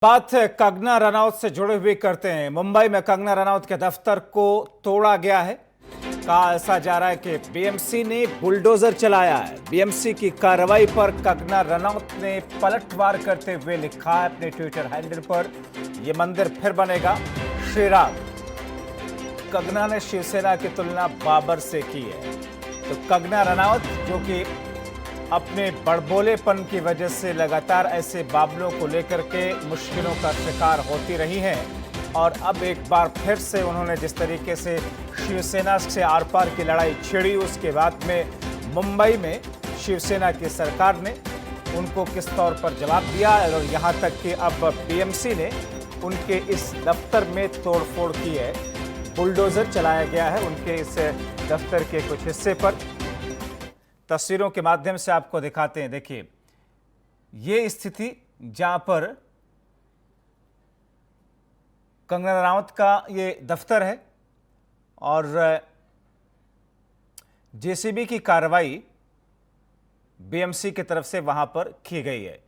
बात कंगना रनौत से जुड़े हुए करते हैं। मुंबई में कंगना रनौत के दफ्तर को तोड़ा गया है। कहा ऐसा जा रहा है कि बीएमसी ने बुलडोजर चलाया है। बीएमसी की कार्रवाई पर कंगना रनौत ने पलटवार करते हुए लिखा है अपने ट्विटर हैंडल पर, यह मंदिर फिर बनेगा श्री राम। कंगना ने शिवसेना की तुलना बाबर से की है। तो कंगना रनौत जो कि अपने बड़बोलेपन की वजह से लगातार ऐसे मामलों को लेकर के मुश्किलों का शिकार होती रही हैं और अब एक बार फिर से उन्होंने जिस तरीके से शिवसेना से आर पार की लड़ाई छिड़ी, उसके बाद में मुंबई में शिवसेना की सरकार ने उनको किस तौर पर जवाब दिया और यहाँ तक कि अब बीएमसी ने उनके इस दफ्तर में तोड़फोड़ की है। बुलडोजर चलाया गया है उनके इस दफ्तर के कुछ हिस्से पर। तस्वीरों के माध्यम से आपको दिखाते हैं। देखिए, ये स्थिति जहां पर कंगना रनौत का ये दफ्तर है और जेसीबी की कार्रवाई बीएमसी की तरफ से वहां पर की गई है।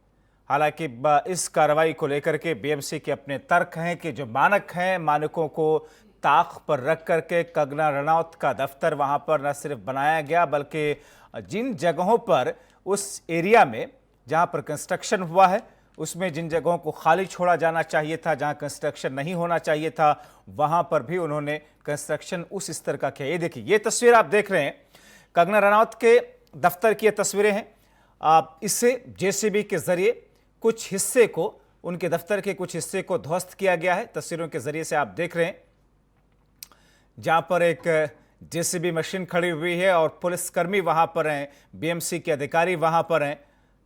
हालांकि इस कार्रवाई को लेकर के बीएमसी के अपने तर्क हैं कि जो मानक हैं, मानकों को ताक पर रख करके कंगना रनौत का दफ्तर वहां पर न सिर्फ बनाया गया बल्कि जिन जगहों पर उस एरिया में जहां पर कंस्ट्रक्शन हुआ है उसमें जिन जगहों को खाली छोड़ा जाना चाहिए था, जहां कंस्ट्रक्शन नहीं होना चाहिए था, वहां पर भी उन्होंने कंस्ट्रक्शन उस स्तर का किया। ये देखिए, ये तस्वीर आप देख रहे हैं कंगना रनौत के दफ्तर की तस्वीरें हैं। इससे जेसीबी के जरिए कुछ हिस्से को, उनके दफ्तर के कुछ हिस्से को ध्वस्त किया गया है। तस्वीरों के जरिए से आप देख रहे हैं जहां पर एक जेसीबी मशीन खड़ी हुई है और पुलिसकर्मी वहां पर हैं, बीएमसी के अधिकारी वहां पर हैं,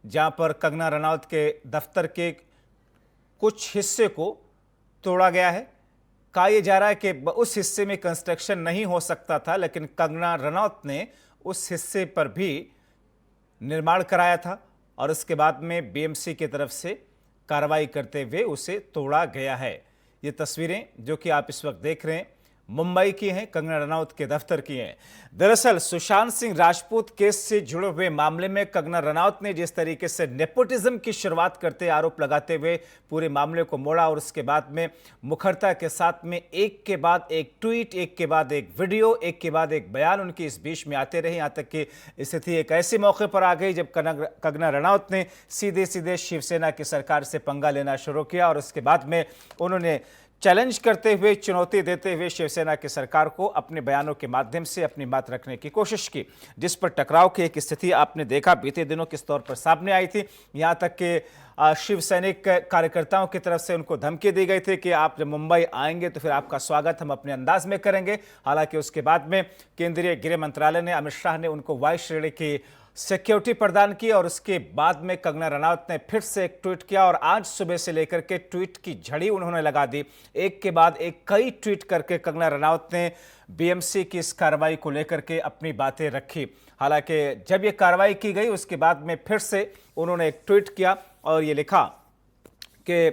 जहां पर कंगना रनौत के दफ्तर के कुछ हिस्से को तोड़ा गया है। कहा यह जा रहा है कि उस हिस्से में कंस्ट्रक्शन नहीं हो सकता था, लेकिन कंगना रनौत ने उस हिस्से पर भी निर्माण कराया था और उसके बाद में बीएमसी की तरफ से कार्रवाई करते हुए उसे तोड़ा गया है। ये तस्वीरें जो कि आप इस वक्त देख रहे हैं मुंबई की हैं, कंगना रनौत के दफ्तर की हैं। दरअसल सुशांत सिंह राजपूत केस से जुड़े हुए मामले में कंगना रनौत ने जिस तरीके से नेपोटिज्म की शुरुआत करते आरोप लगाते हुए पूरे मामले को मोड़ा और उसके बाद में मुखरता के साथ में एक के बाद एक ट्वीट, एक के बाद एक वीडियो, एक के बाद एक बयान उनके इस बीच में आते रहे, यहाँ तक कि स्थिति एक ऐसे मौके पर आ गई जब कंगना रनौत ने सीधे सीधे शिवसेना की सरकार से पंगा लेना शुरू किया और उसके बाद में उन्होंने चैलेंज करते हुए, चुनौती देते हुए शिवसेना की सरकार को अपने बयानों के माध्यम से अपनी बात रखने की कोशिश की, जिस पर टकराव की एक स्थिति आपने देखा बीते दिनों किस तौर पर सामने आई थी। यहां तक कि शिव सैनिक कार्यकर्ताओं की तरफ से उनको धमकी दी गई थी कि आप जब मुंबई आएंगे तो फिर आपका स्वागत हम अपने अंदाज में करेंगे। हालांकि उसके बाद में केंद्रीय गृह मंत्रालय ने, अमित शाह ने उनको वायु श्रेणी की सिक्योरिटी प्रदान की और उसके बाद में कंगना रनौत ने फिर से एक ट्वीट किया और आज सुबह से लेकर के ट्वीट की झड़ी उन्होंने लगा दी। एक के बाद एक कई ट्वीट करके कंगना रनौत ने बीएमसी की इस कार्रवाई को लेकर के अपनी बातें रखी। हालांकि जब ये कार्रवाई की गई उसके बाद में फिर से उन्होंने एक ट्वीट किया और ये लिखा कि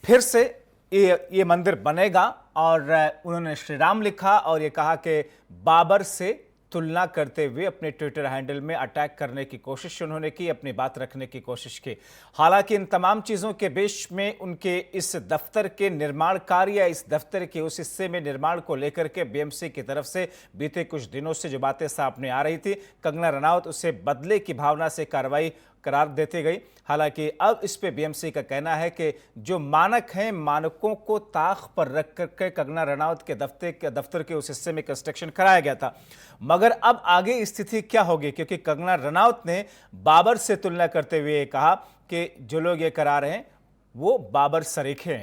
फिर से ये मंदिर बनेगा और उन्होंने श्री राम लिखा और ये कहा कि बाबर से तुलना करते हुए अपने ट्विटर हैंडल में अटैक करने की कोशिश उन्होंने की, अपनी बात रखने की कोशिश की। हालांकि इन तमाम चीज़ों के बीच में उनके इस दफ्तर के निर्माण कार्य या इस दफ्तर के उस हिस्से में निर्माण को लेकर के बीएमसी की तरफ से बीते कुछ दिनों से जो बातें सामने आ रही थी, कंगना रनौत उसे बदले की भावना से कार्रवाई करार देती गई। हालांकि अब इस पे बीएमसी का कहना है कि जो मानक हैं, मानकों को ताक पर रख करके कंगना रनौत के दफ्तर के उस हिस्से में कंस्ट्रक्शन कराया गया था। मगर अब आगे स्थिति क्या होगी, क्योंकि कंगना रनौत ने बाबर से तुलना करते हुए कहा कि जो लोग ये करा रहे हैं वो बाबर सरीखे हैं।